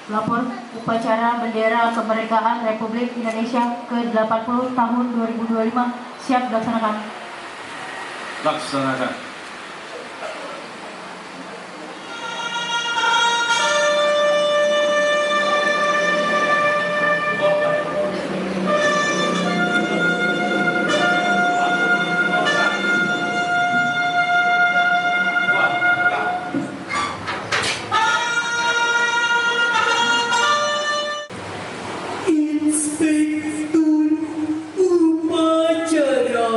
Lapor upacara bendera kemerdekaan Republik Indonesia ke-80 tahun 2025 siap dilaksanakan. Laksanakan. Inspektur upacara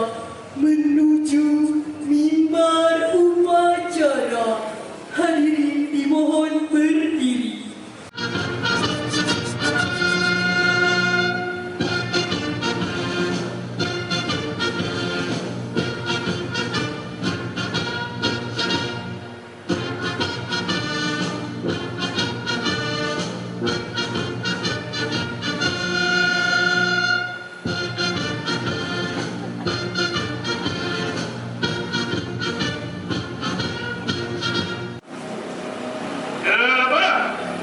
menuju mimbar upacara. Hadirin dimohon berdiri.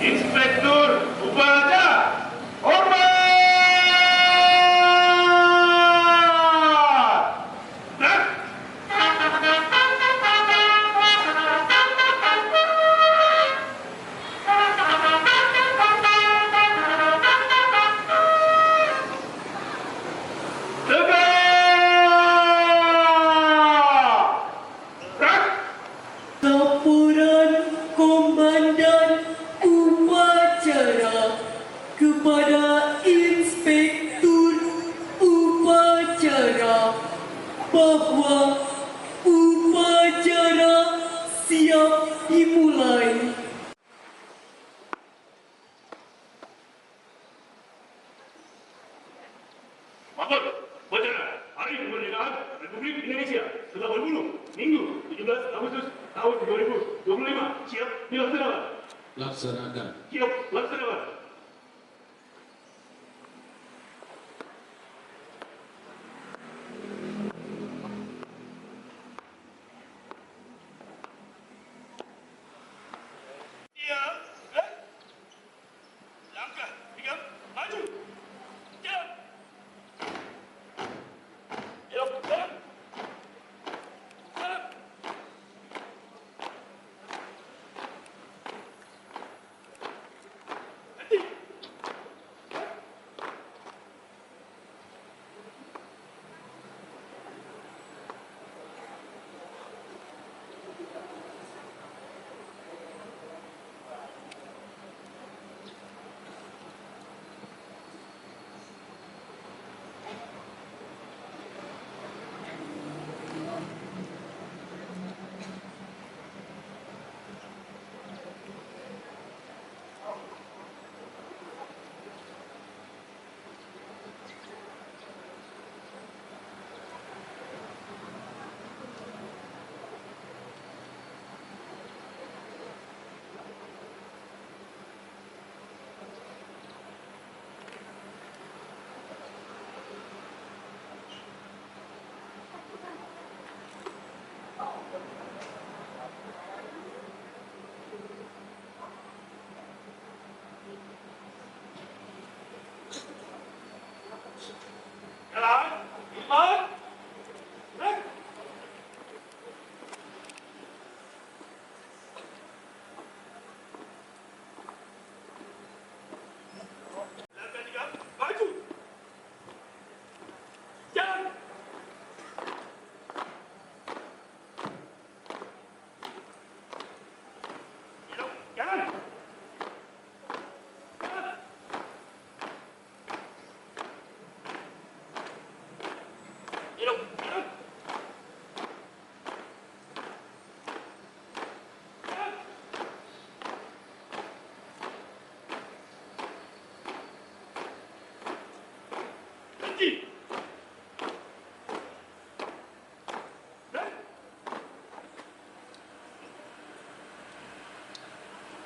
Inspektur upacara, hormat! Laporan Komandan Upacara kepada Inspektur Upacara bahwa upacara siap dimulai. Mahfud, upacara Hari Kemerdekaan Republik Indonesia ke-80 Minggu 17 Agustus tahun 2025 siap dilaksanakan. Laksanakan. Siap laksanakan. Siap, gerak. Langkah, tiga, maju. Jalan. Belok, jalan. Jalan. Henti. Jalan, iman, gerak. Langkah tiga, maju. Jalan. Belok, jalan. Jalan. Belok, jalan. Jalan. Berhenti. Gerak.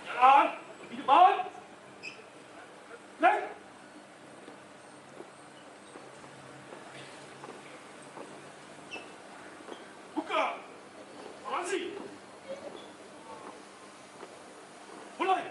Jalan, di depan. Gerak. Buka. Formasi. Mulai.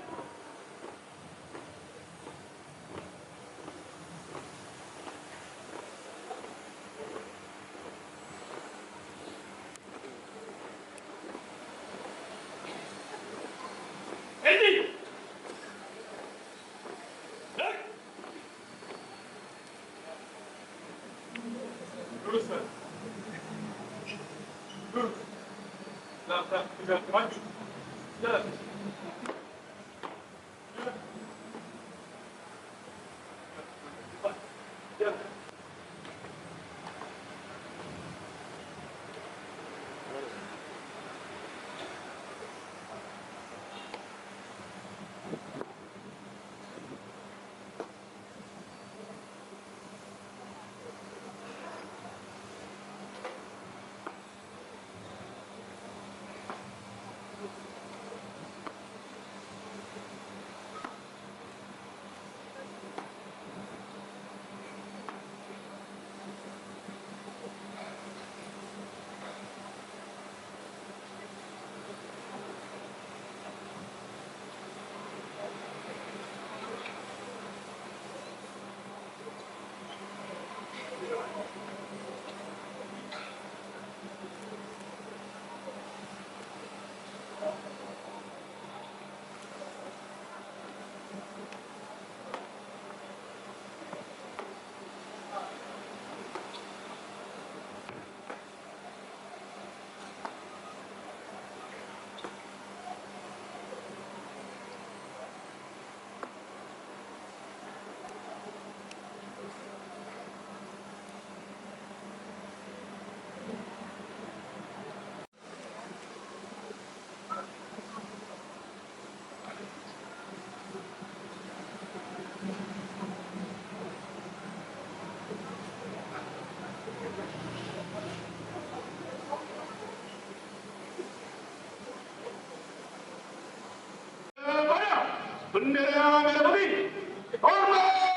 bendera merah putih. Hormat!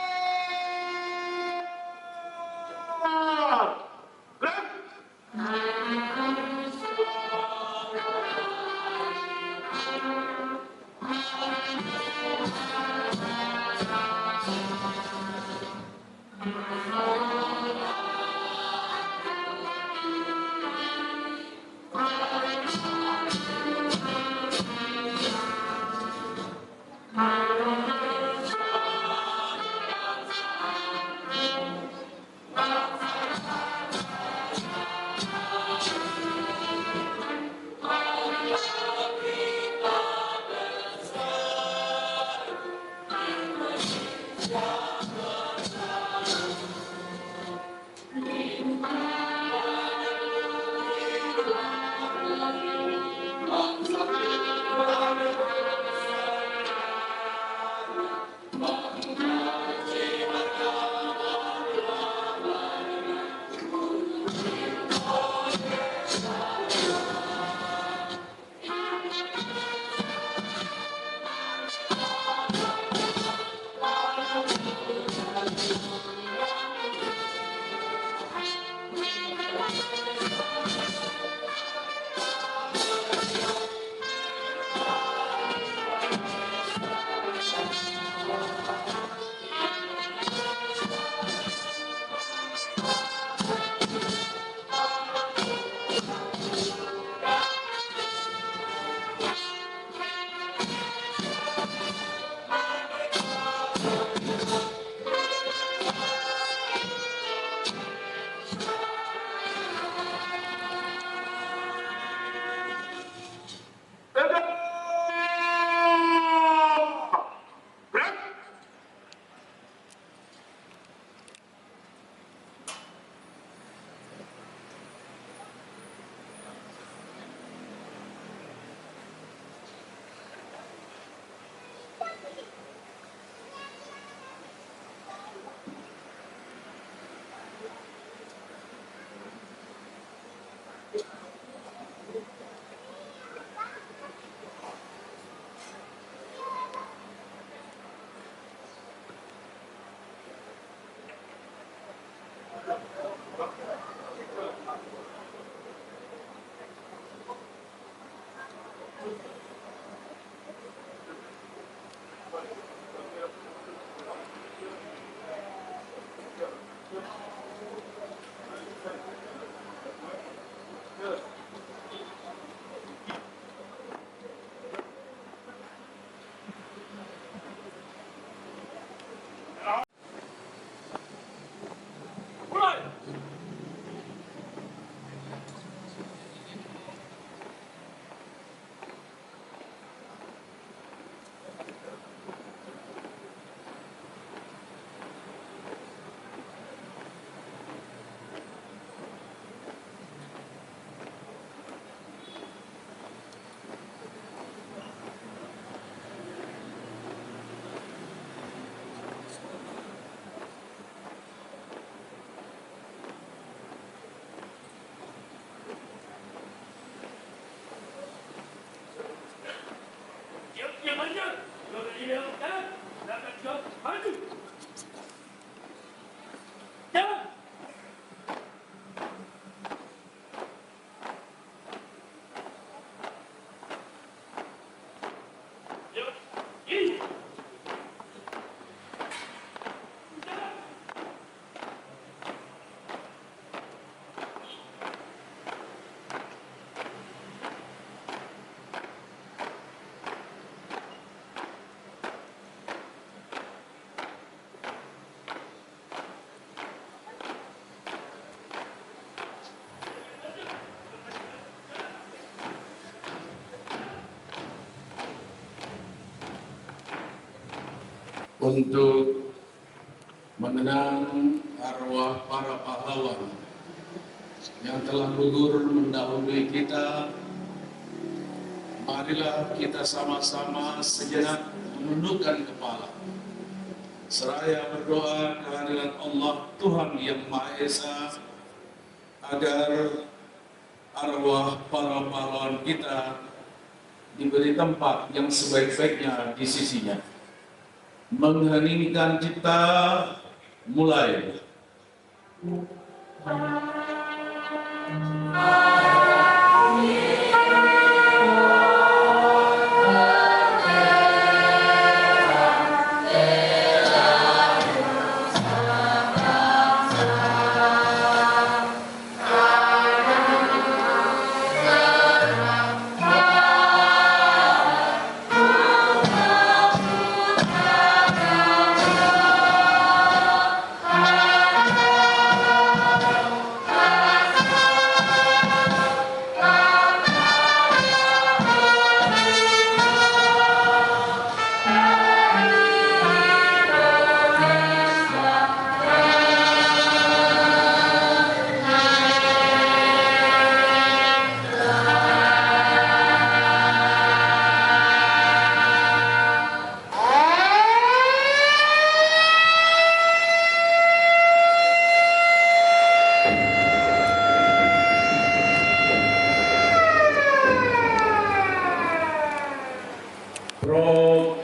Gerak! Untuk mengenang arwah para pahlawan yang telah gugur mendahului kita, marilah kita sama-sama sejenak menundukkan kepala seraya berdoa kehadiran Allah Tuhan yang Maha Esa agar arwah para pahlawan kita diberi tempat yang sebaik-baiknya di sisinya. mengheningkan cipta, mulai.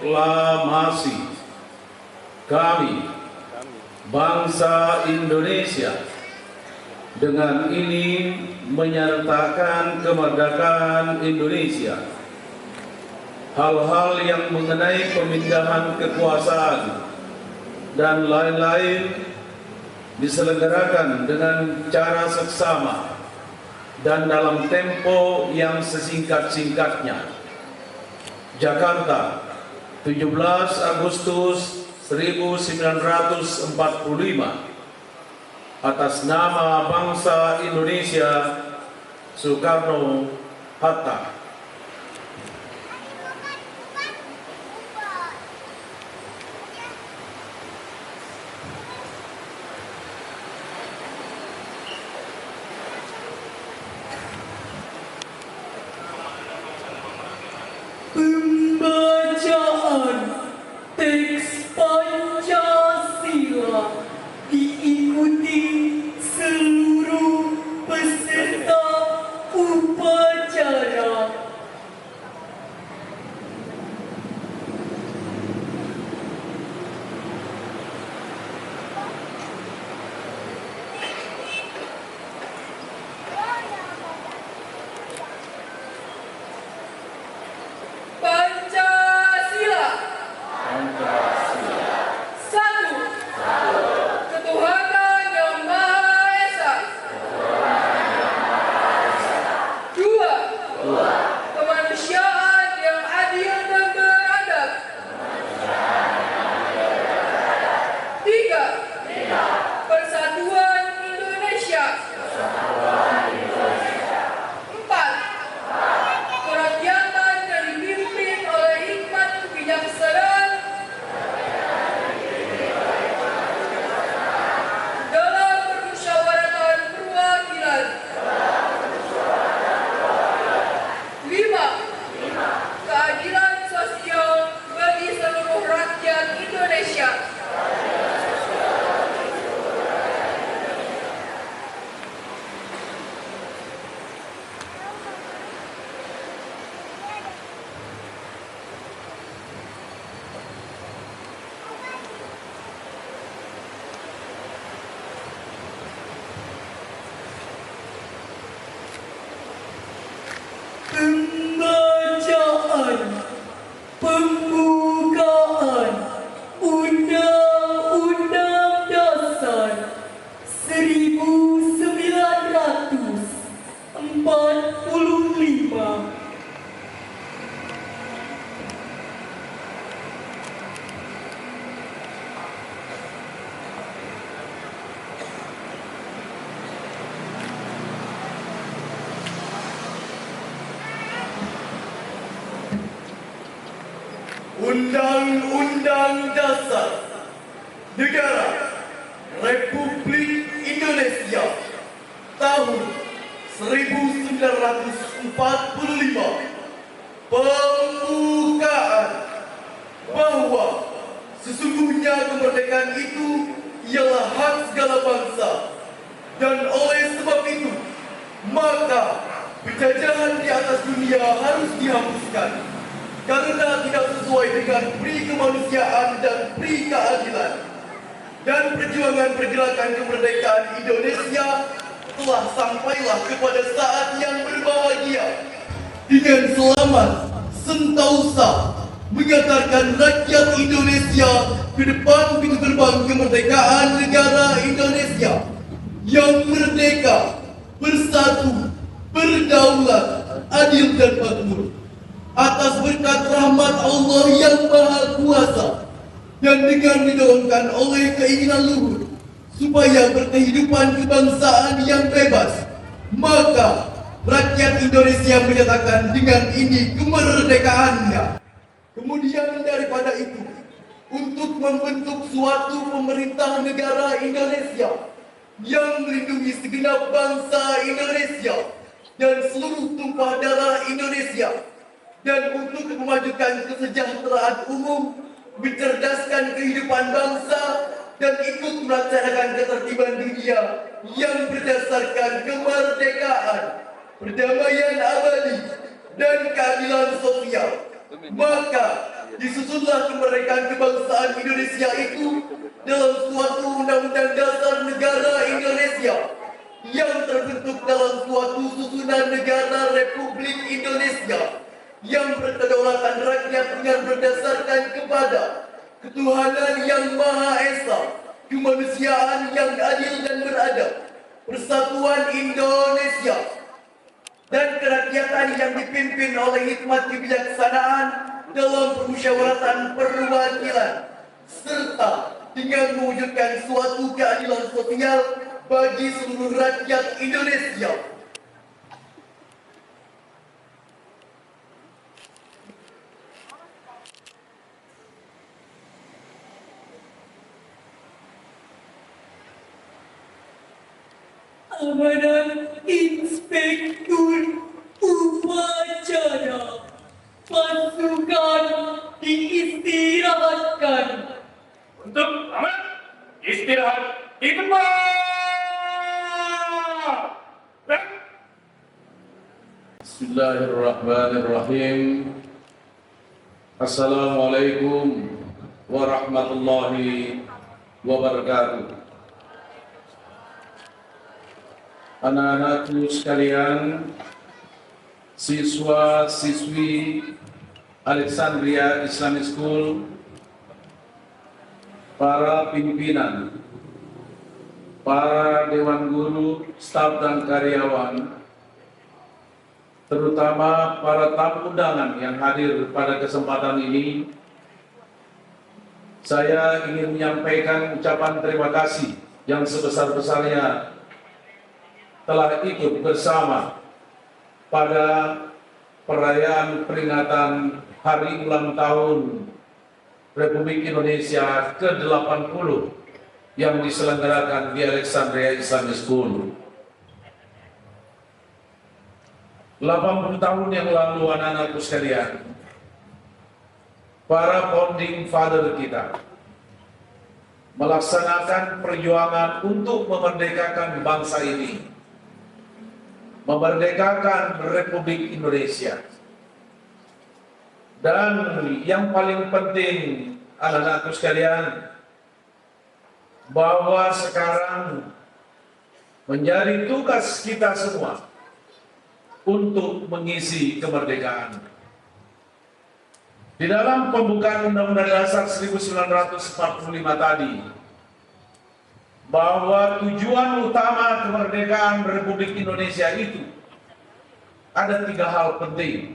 Proklamasi kami, bangsa Indonesia, dengan ini menyatakan kemerdekaan Indonesia. Hal-hal yang mengenai pemindahan kekuasaan dan lain-lain diselenggarakan dengan cara seksama dan dalam tempo yang sesingkat-singkatnya. Jakarta, 17 Agustus 1945. Atas nama bangsa Indonesia, Soekarno-Hatta. Pembacaan teks Pancasila diikuti seluruh peserta upacara. Pancasila. Satu. Ketuhanan Yang Maha Esa. Dua. Kemanusiaan yang adil dan beradab. Tiga. Persatuan Indonesia. Empat. Kerakyatan yang dipimpin oleh hikmat kebijaksanaan dalam permusyawaratan perwakilan. Lima. Keadilan sosial bagi seluruh rakyat Indonesia. Pembacaan pembukaan Undang-Undang Dasar 1945. Undang-Undang Dasar Negara Republik Indonesia tahun 1945. Pembukaan bahwa sesungguhnya kemerdekaan itu ialah hak segala bangsa, dan oleh sebab itu maka penjajahan di atas dunia harus dihapuskan karena tidak sesuai dengan pri kemanusiaan dan pri dan perjuangan pergerakan kemerdekaan Indonesia telah sampailah kepada saat yang berbahagia dengan selamat sentosa mengantarkan rakyat Indonesia ke depan pintu gerbang kemerdekaan negara Indonesia yang merdeka, bersatu, berdaulat, adil dan makmur atas berkat rahmat Allah yang Maha Kuasa dan dengan didorongkan oleh keinginan luhur supaya berkehidupan kebangsaan yang bebas, maka rakyat Indonesia menyatakan dengan ini kemerdekaannya. Kemudian daripada itu, untuk membentuk suatu pemerintah negara Indonesia yang melindungi segenap bangsa Indonesia dan seluruh tumpah darah Indonesia, dan untuk memajukan kesejahteraan umum, mencerdaskan kehidupan bangsa, dan ikut melaksanakan ketertiban dunia yang berdasarkan kemerdekaan, perdamaian abadi, dan keadilan sosial. Maka disusunlah kemerdekaan kebangsaan Indonesia itu dalam suatu undang-undang dasar negara Indonesia yang terbentuk dalam suatu susunan negara Republik Indonesia yang berkedaulatan rakyat dengan berdasarkan kepada ketuhanan yang Maha Esa, kemanusiaan yang adil dan beradab, persatuan Indonesia, dan kerakyatan yang dipimpin oleh hikmat kebijaksanaan dalam permusyawaratan perwakilan, serta dengan mewujudkan suatu keadilan sosial bagi seluruh rakyat Indonesia. Amanat Inspektur Upacara, pasukan diistirahatkan. Untuk aman, istirahat di tempat. Bismillahirrahmanirrahim. Assalamualaikum warahmatullahi wabarakatuh. Anak-anakku sekalian, siswa-siswi Alexandria Islamic School, para pimpinan, para dewan guru, staf dan karyawan, terutama para tamu undangan yang hadir pada kesempatan ini, saya ingin menyampaikan ucapan terima kasih yang sebesar-besarnya telah ikut bersama pada perayaan peringatan Hari Ulang Tahun Republik Indonesia ke-80 yang diselenggarakan di Alexandria Islamic School. 80 tahun yang lalu, anak-anakku sekalian, para founding father kita melaksanakan perjuangan untuk memerdekakan bangsa ini, memerdekakan Republik Indonesia. Dan yang paling penting, anak-anakku sekalian, bahwa sekarang menjadi tugas kita semua untuk mengisi kemerdekaan. Di dalam pembukaan Undang-Undang Dasar 1945 tadi, bahwa tujuan utama kemerdekaan Republik Indonesia itu ada 3 hal penting: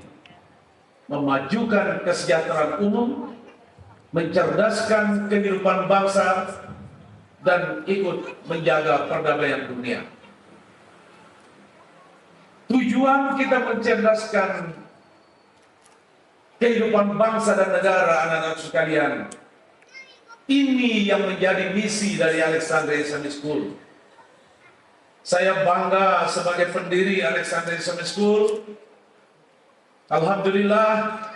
memajukan kesejahteraan umum, mencerdaskan kehidupan bangsa, dan ikut menjaga perdamaian dunia. Tujuan kita mencerdaskan kehidupan bangsa dan negara, anak-anak sekalian, ini yang menjadi misi dari Alexandria Islamic School. Saya bangga sebagai pendiri Alexandria Islamic School. Alhamdulillah,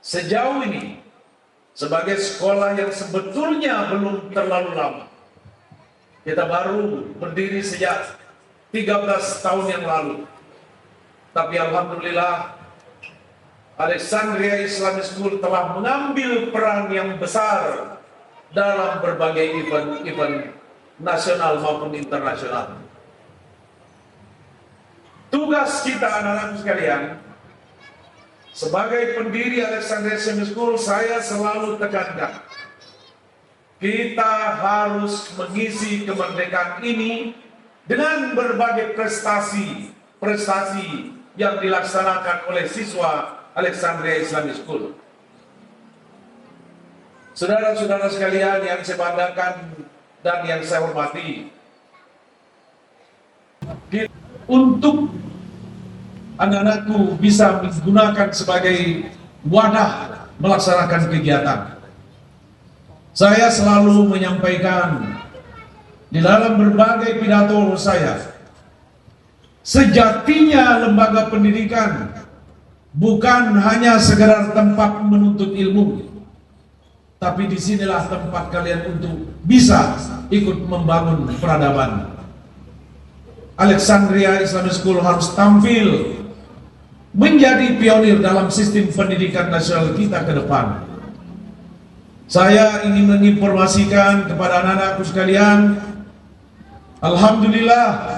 sejauh ini sebagai sekolah yang sebetulnya belum terlalu lama. Kita baru berdiri sejak 13 tahun yang lalu. Tapi alhamdulillah, Alexandria Islamic School telah mengambil peran yang besar dalam berbagai event nasional maupun internasional. Tugas kita anak-anak sekalian, sebagai pendiri Alexandria Semi School, saya selalu tekankan, kita harus mengisi kemerdekaan ini dengan berbagai prestasi yang dilaksanakan oleh siswa Alexandria Islamic School. Saudara-saudara sekalian yang saya banggakan dan yang saya hormati, untuk anak-anakku bisa menggunakan sebagai wadah melaksanakan kegiatan, saya selalu menyampaikan di dalam berbagai pidato saya, sejatinya lembaga pendidikan bukan hanya sekedar tempat menuntut ilmu, tapi disinilah tempat kalian untuk bisa ikut membangun peradaban. Alexandria Islamic School harus tampil menjadi pionir dalam sistem pendidikan nasional kita ke depan. Saya ingin menginformasikan kepada anak-anakku sekalian, alhamdulillah,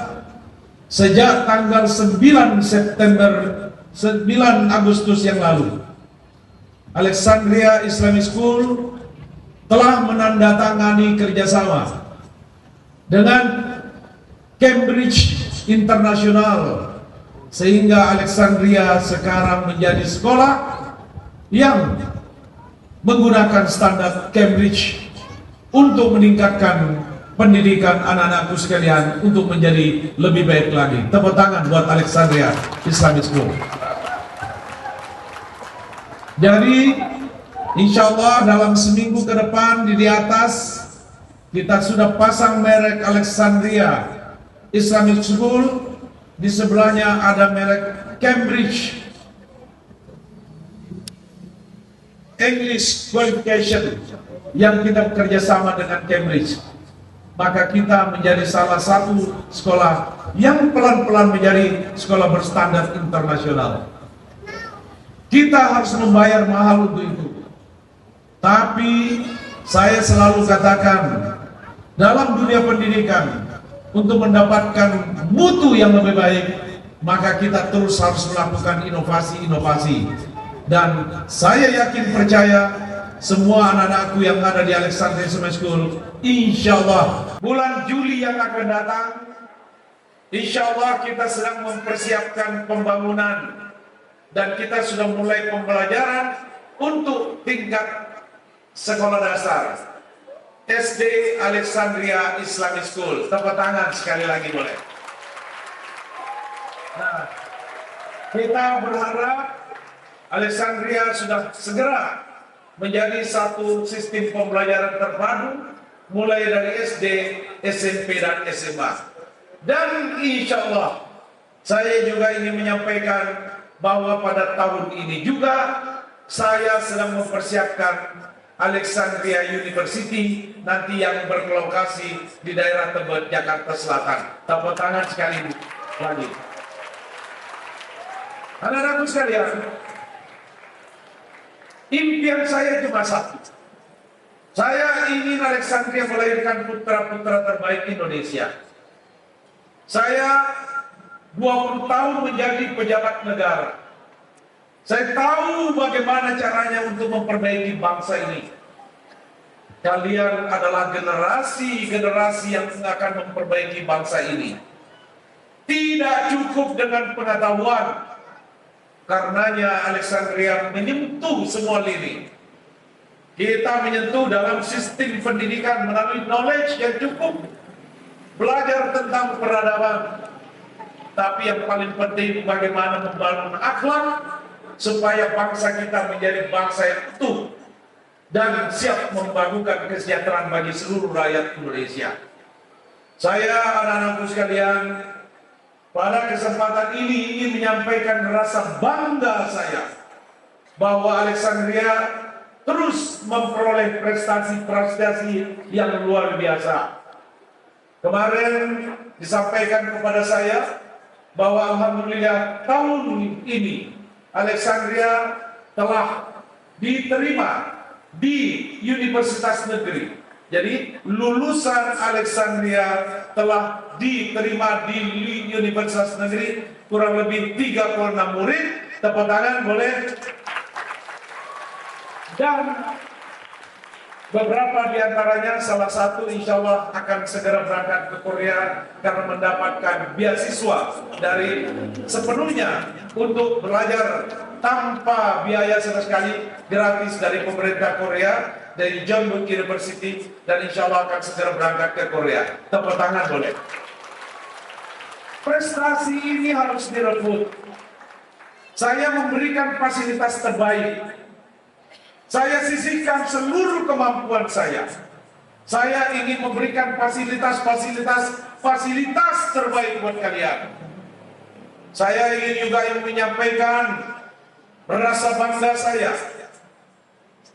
sejak tanggal 9 Agustus yang lalu, Alexandria Islamic School telah menandatangani kerjasama dengan Cambridge International, sehingga Alexandria sekarang menjadi sekolah yang menggunakan standar Cambridge untuk meningkatkan pendidikan anak-anakku sekalian untuk menjadi lebih baik lagi. Tepuk tangan buat Alexandria Islamic School. Jadi insya Allah dalam seminggu ke depan di atas kita sudah pasang merek Alexandria Islamic School, di sebelahnya ada merek Cambridge English Qualification yang kita bekerjasama dengan Cambridge. Maka kita menjadi salah satu sekolah yang pelan-pelan menjadi sekolah berstandar internasional. Kita harus membayar mahal untuk itu. Tapi saya selalu katakan, dalam dunia pendidikan, untuk mendapatkan mutu yang lebih baik, maka kita terus harus melakukan inovasi-inovasi. Dan saya yakin percaya semua anak-anakku yang ada di Alexandria Islamic School, insya Allah bulan Juli yang akan datang, insya Allah kita sedang mempersiapkan pembangunan dan kita sudah mulai pembelajaran untuk tingkat sekolah dasar SD Alexandria Islamic School. Tepuk tangan sekali lagi boleh. Nah, kita berharap Alexandria sudah segera menjadi satu sistem pembelajaran terpadu mulai dari SD, SMP dan SMA. Dan insya Allah saya juga ingin menyampaikan bahwa pada tahun ini juga saya sedang mempersiapkan Alexandria University nanti yang berlokasi di daerah Tebet, Jakarta Selatan. Tepuk tangan sekali lagi. Anak-anakku sekalian, impian saya cuma satu. Saya ingin Alexandria melahirkan putra-putra terbaik Indonesia. Saya 20 tahun menjadi pejabat negara. Saya tahu bagaimana caranya untuk memperbaiki bangsa ini. Kalian adalah generasi yang akan memperbaiki bangsa ini. Tidak cukup dengan pengetahuan. Karenanya Alexandria menyentuh semua lini. Kita menyentuh dalam sistem pendidikan melalui knowledge yang cukup. Belajar tentang peradaban. Tapi yang paling penting bagaimana membangun akhlak supaya bangsa kita menjadi bangsa yang utuh dan siap membangunkan kesejahteraan bagi seluruh rakyat Indonesia. Saya, anak-anakku sekalian, pada kesempatan ini ingin menyampaikan rasa bangga saya bahwa Alexandria terus memperoleh prestasi-prestasi yang luar biasa. Kemarin disampaikan kepada saya bahwa alhamdulillah tahun ini Alexandria telah diterima di Universitas Negeri Jadi lulusan Alexandria telah diterima di Universitas Negeri kurang lebih 36 murid. Tepuk tangan boleh. Dan beberapa di antaranya, salah satu insya Allah akan segera berangkat ke Korea karena mendapatkan beasiswa dari sepenuhnya untuk belajar tanpa biaya sama sekali, gratis dari pemerintah Korea, dari Jeonbuk University, dan insya Allah akan segera berangkat ke Korea. Tepuk tangan boleh. Prestasi ini harus direbut. Saya memberikan fasilitas terbaik. Saya sisihkan seluruh kemampuan saya. Saya ingin memberikan fasilitas terbaik buat kalian. Saya ingin juga menyampaikan rasa bangga saya.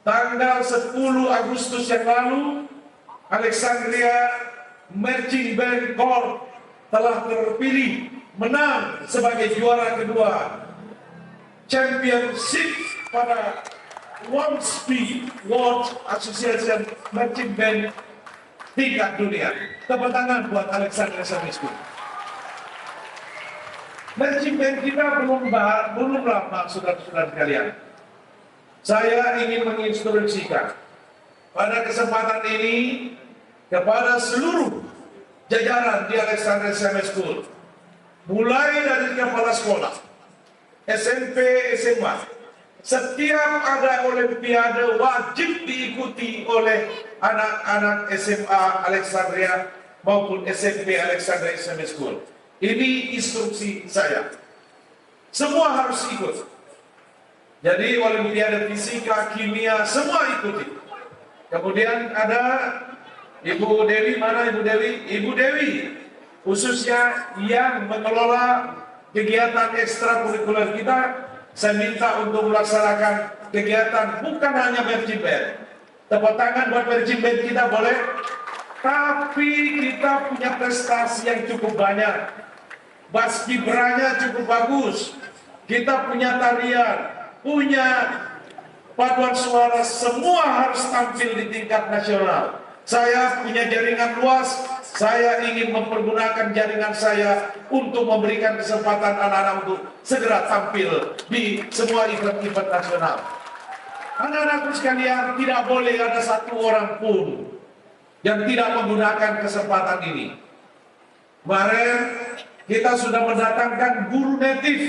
Tanggal 10 Agustus yang lalu, Alexandria Marching Band Corps telah terpilih menang sebagai juara kedua championship pada WAMSPI, World Association Marching Band tingkat dunia. Tepuk tangan buat Alexandria Summer School. Marching Band kita belum lama, saudara-saudara sekalian. Saya ingin menginstruksikan pada kesempatan ini kepada seluruh jajaran di Alexandria Summer School, mulai dari kepala sekolah, SMP, SMA. Setiap ada olimpiade wajib diikuti oleh anak-anak SMA Alexandria maupun SMP Alexandria Summer School. Ini instruksi saya. Semua harus ikut. Jadi olimpiade fisika, kimia, semua ikuti. Kemudian ada Ibu Dewi, mana Ibu Dewi? Ibu Dewi, khususnya yang mengelola kegiatan ekstrakurikuler kita, saya minta untuk melaksanakan kegiatan bukan hanya marching band. Tepuk tangan buat marching band kita boleh. Tapi kita punya prestasi yang cukup banyak. Paskibranya cukup bagus. Kita punya tarian, punya paduan suara, semua harus tampil di tingkat nasional. Saya punya jaringan luas, saya ingin mempergunakan jaringan saya untuk memberikan kesempatan anak-anak untuk segera tampil di semua event-event nasional. Anak-anakku sekalian, tidak boleh ada satu orang pun yang tidak menggunakan kesempatan ini. Kemarin kita sudah mendatangkan guru native,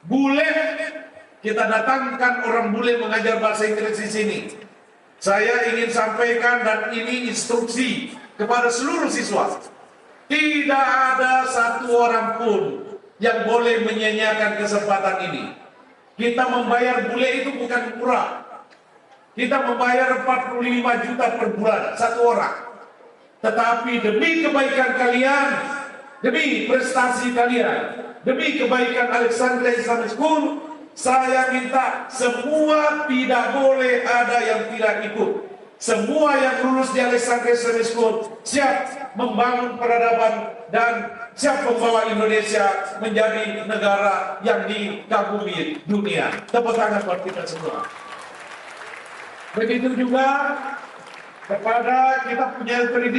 bule. Kita datangkan orang bule mengajar bahasa Inggris di sini. Saya ingin sampaikan, dan ini instruksi kepada seluruh siswa. Tidak ada satu orang pun yang boleh menyanyiakan kesempatan ini. Kita membayar bule itu bukan murah. Kita membayar 45 juta per bulan satu orang. Tetapi demi kebaikan kalian, demi prestasi kalian, demi kebaikan Alexandria Islamic School, saya minta semua tidak boleh ada yang tidak ikut. Semua yang lulus di Alexandria Islamic School siap membangun peradaban dan siap membawa Indonesia menjadi negara yang dikagumi dunia. Tepuk tangan buat kita semua. Begitu juga kepada kita punya L3D.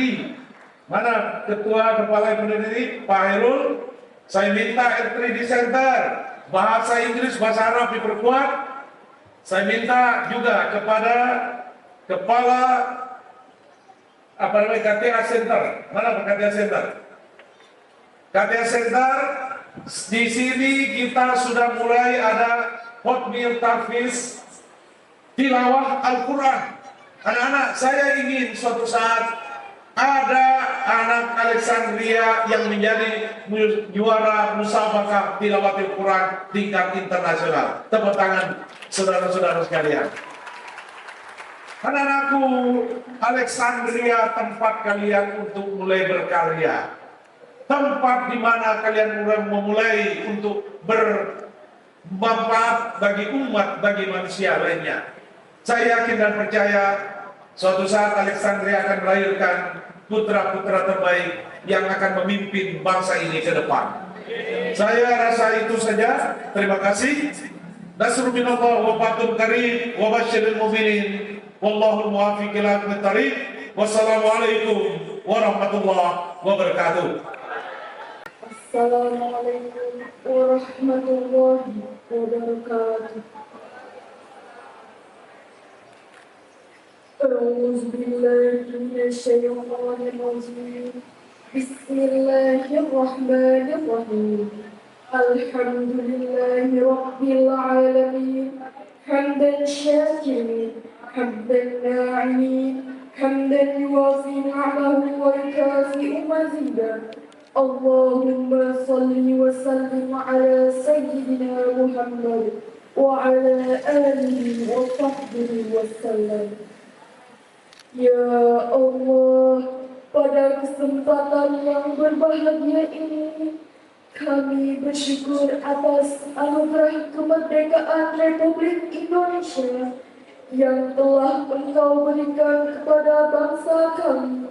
Mana ketua kepala L3D? Pak Hairul. Saya minta L3D Center, bahasa Inggris, bahasa Arab diperkuat. Saya minta juga kepada kepala KTA Center. Mana KTA Center? KTA Center, di sini kita sudah mulai ada hot meal tahfiz tilawah Al-Quran. Anak-anak, saya ingin suatu saat ada anak Alexandria yang menjadi juara musabaqah tilawah Al-Quran tingkat internasional. Tepuk tangan saudara-saudara sekalian. Anak-anakku, Alexandria tempat kalian untuk mulai berkarya. Tempat di mana kalian memulai untuk bermanfaat bagi umat, bagi manusia lainnya. Saya yakin dan percaya suatu saat Alexandria akan melahirkan putra-putra terbaik yang akan memimpin bangsa ini ke depan. Saya rasa itu saja. Terima kasih. Nasrul minallah wa fathul karim wa basyiril mu'minin. Wallahul muwaffiq ila aqwamit thariq. Wassalamualaikum warahmatullahi wabarakatuh. Assalamualaikum warahmatullahi wabarakatuh. أعوذ بالله من الشيطان الرجيم. بسم الله الرحمن الرحيم. الحمد لله رب العالمين حمدا شاكرين حمدا ناعمين حمدا يوافي نعمه ويكافئ مزيدا. اللهم صل وسلم على سيدنا محمد وعلى آله وصحبه وسلم. Ya Allah, pada kesempatan yang berbahagia ini, kami bersyukur atas anugerah kemerdekaan Republik Indonesia yang telah Engkau berikan kepada bangsa kami.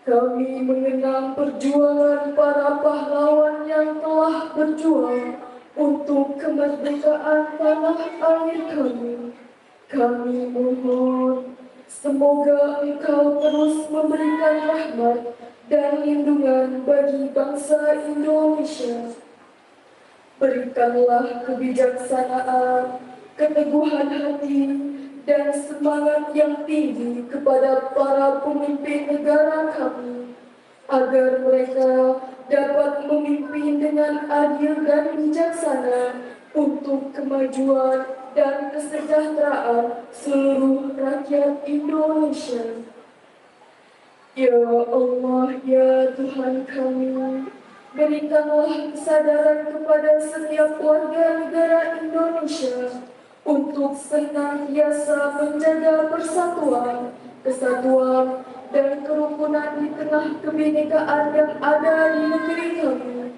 Kami mengenang perjuangan para pahlawan yang telah berjuang untuk kemerdekaan tanah air kami. Kami mohon, semoga Engkau terus memberikan rahmat dan lindungan bagi bangsa Indonesia. Berikanlah kebijaksanaan, keteguhan hati, dan semangat yang tinggi kepada para pemimpin negara kami, agar mereka dapat memimpin dengan adil dan bijaksana untuk kemajuan dan kesejahteraan seluruh rakyat Indonesia. Ya Allah, ya Tuhan kami, berikanlah kesadaran kepada setiap warga negara Indonesia untuk senantiasa menjaga persatuan, kesatuan, dan kerukunan di tengah kebinekaan yang ada di negeri kami.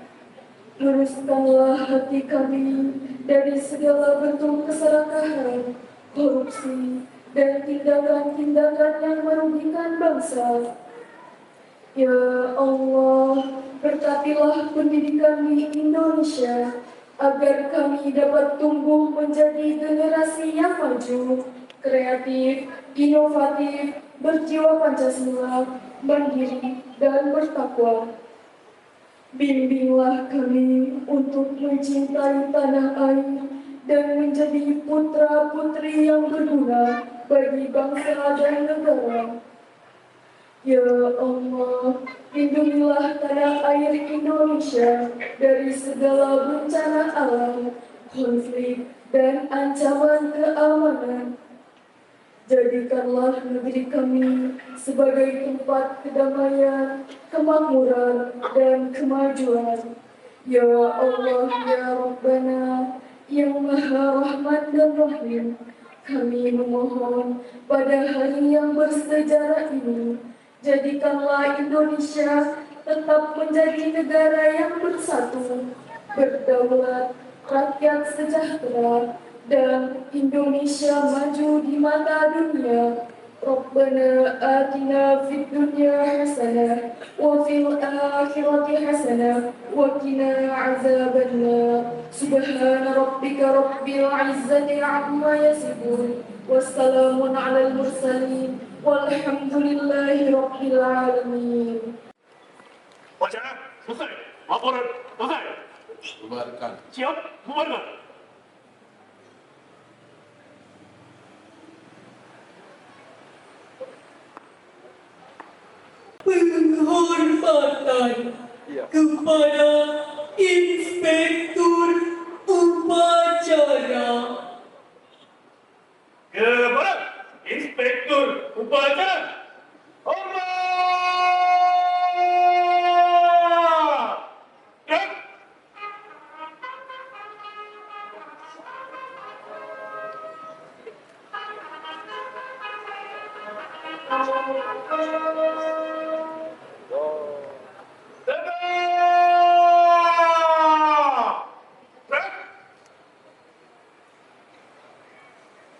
Luruskanlah hati kami dari segala bentuk keserakahan, korupsi, dan tindakan-tindakan yang merugikan bangsa. Ya Allah, berkatilah pendidikan di Indonesia, agar kami dapat tumbuh menjadi generasi yang maju, kreatif, inovatif, berjiwa Pancasila, mandiri, dan bertakwa. Bimbinglah kami untuk mencintai tanah air dan menjadi putra-putri yang berguna bagi bangsa dan negara. Ya Allah, lindungilah tanah air Indonesia dari segala bencana alam, konflik, dan ancaman keamanan. Jadikanlah negeri kami sebagai tempat kedamaian, kemakmuran, dan kemajuan. Ya Allah, ya Rabbana, yang Maha Rahman dan Rahim, kami memohon pada hari yang bersejarah ini, jadikanlah Indonesia tetap menjadi negara yang bersatu, berdaulat, rakyat sejahtera, dan Indonesia maju di mata dunia. Rabbana atina fid dunya hasanah wa fil akhirati hasanah wa qina azabannar. Subhana rabbika rabbil izzati amma yasifun. Wassalamun alal mursalin walhamdulillahi rabbil alamin. Wacana selesai. Laporan selesai. Bubarkan. Siap, bubarkan. Penghormatan kepada Inspektur Upacara. Kepada Inspektur Upacara. Hormat! Dan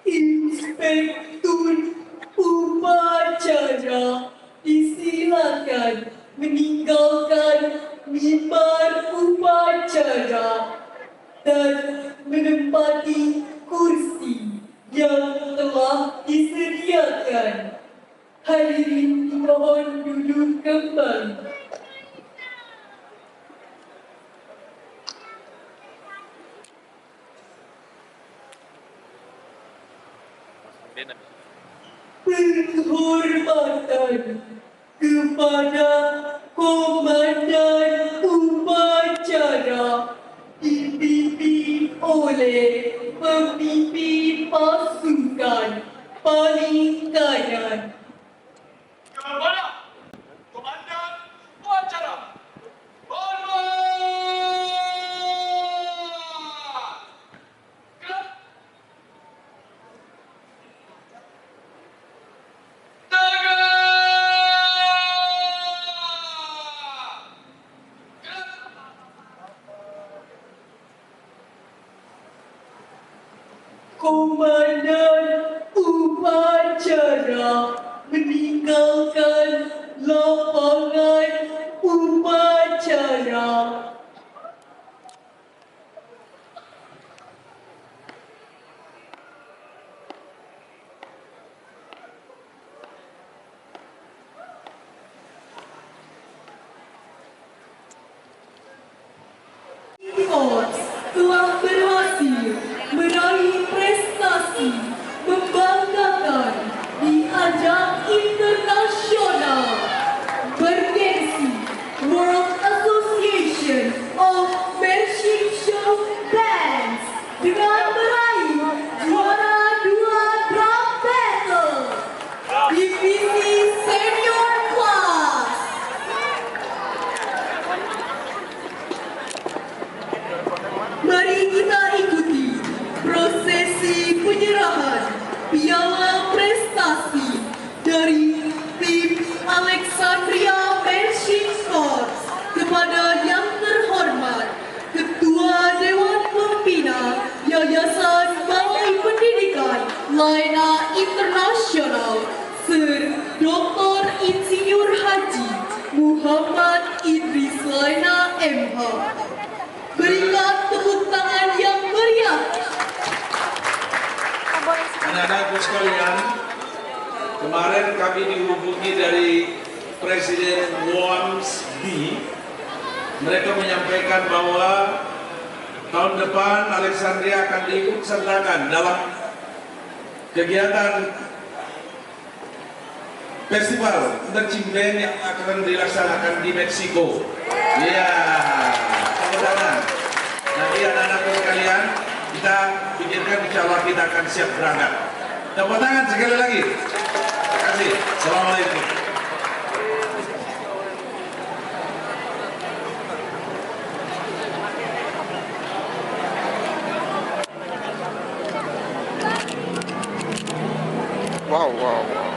Inspektur Upacara disilakan meninggalkan mimbar upacara dan menempati kursi yang telah disediakan. Hadirin mohon duduk kembali. Penghormatan kepada Komandan Upacara dipimpin oleh pemimpin pasukan paling kanan. Kepada Komandan Upacara, hormat! Gerak! Tegak! Gerak! Komandan Upacara meninggalkan lapangan upacara. Korps telah berhasil meraih prestasi membanggakan di ajang internasional bergengsi World Association of Marching Show Bands dengan meraih juara 2 drum battle divisi senior class. Mari kita ikuti prosesi penyerahan piala prestasi dari tim Alexandria Marching Corps kepada yang terhormat Ketua Dewan Pembina Yayasan Balai Pendidikan Laina Internasional Sir Dr. Insinyur Haji Muhammad Idris Laina MH. Berikan tepuk tangan yang meriah. Anak-anakku sekalian, kemarin kami dihubungi dari Presiden WOMSB. Mereka menyampaikan bahwa tahun depan Alexandria akan diikut sertakan dalam kegiatan festival Marching Band yang akan dilaksanakan di Meksiko. Ya, tepuk tangan. Nanti anak-anakku sekalian, kita pikirkan insya Allah kita akan siap berangkat. Tepuk tangan sekali lagi. Terima kasih. Assalamualaikum. Wow, wow, wow.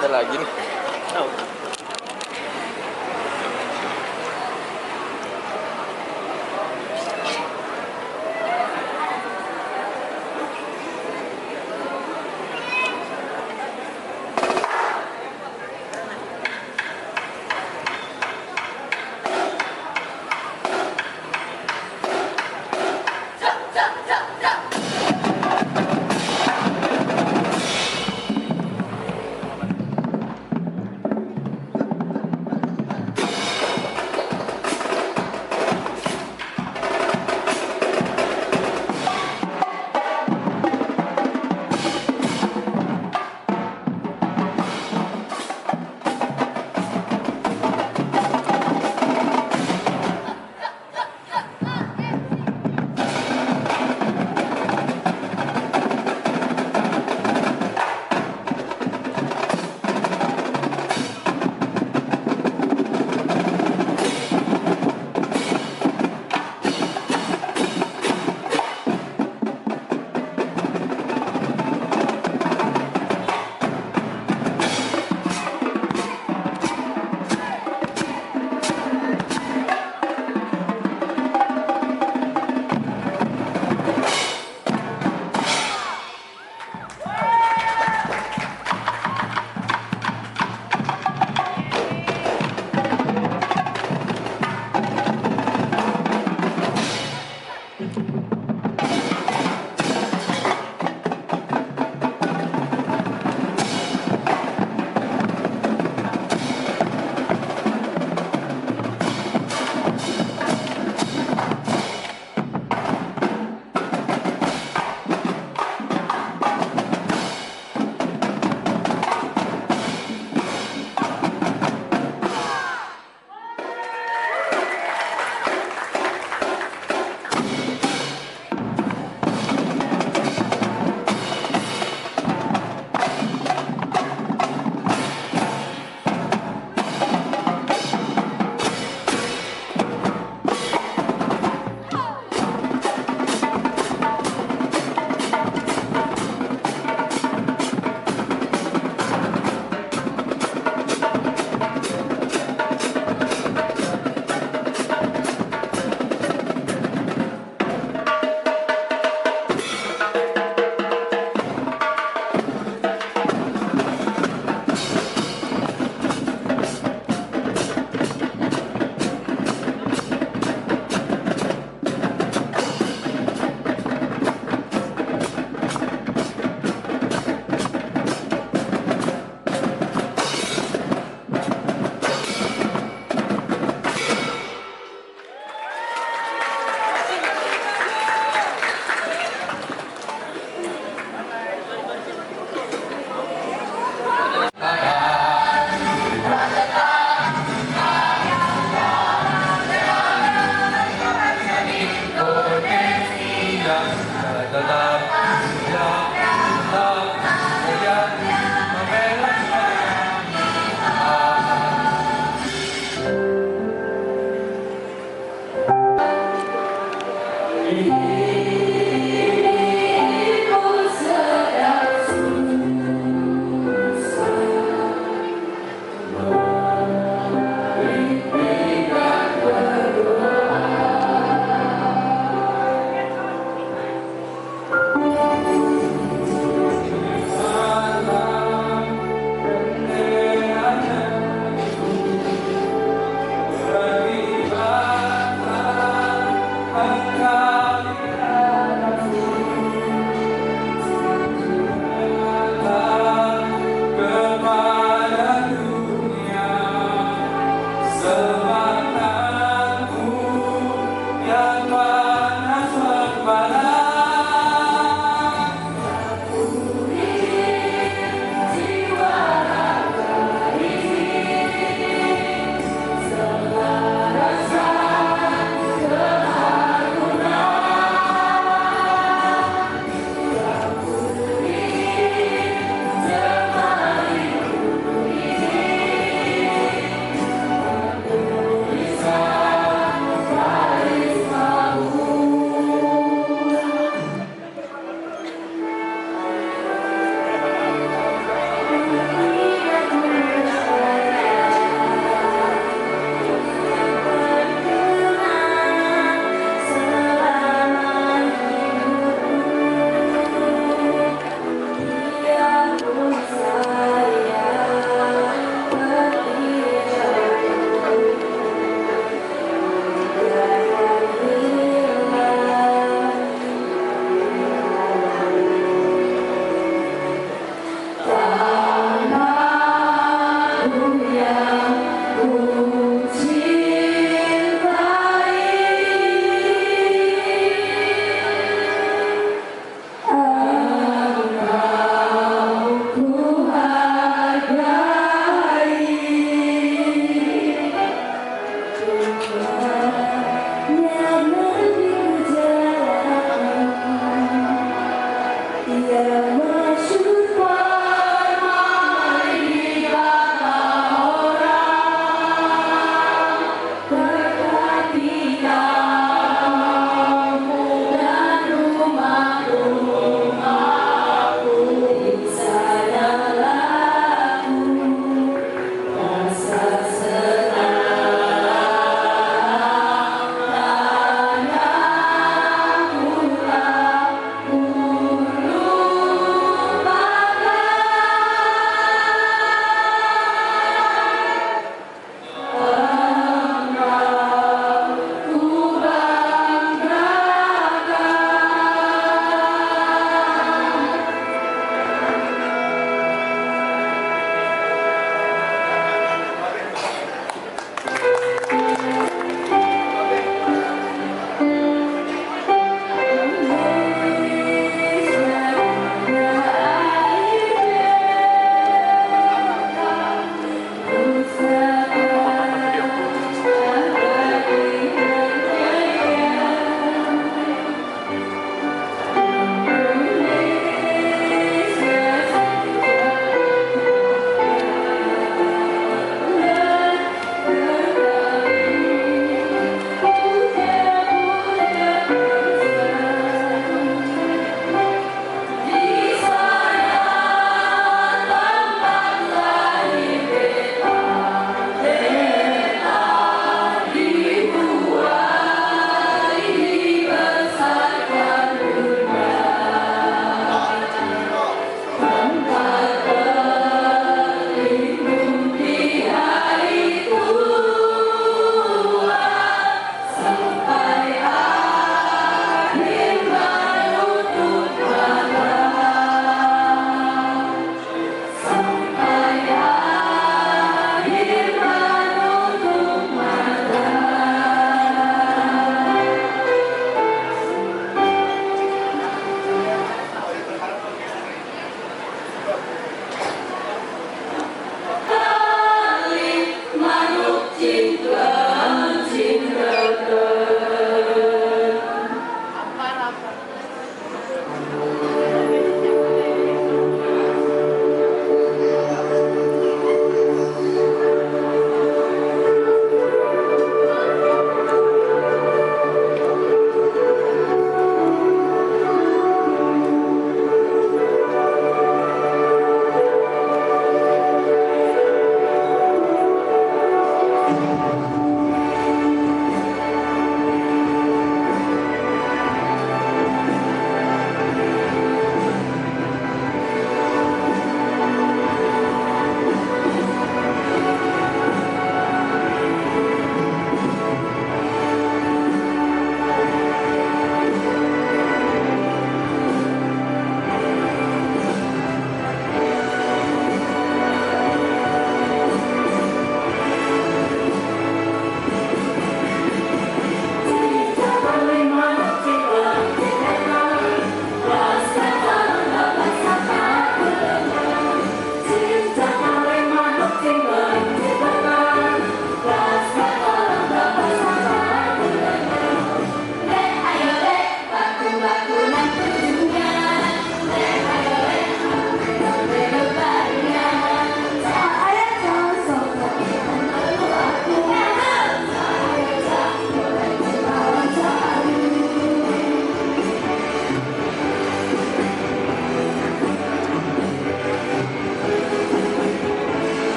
Ada lagi nih.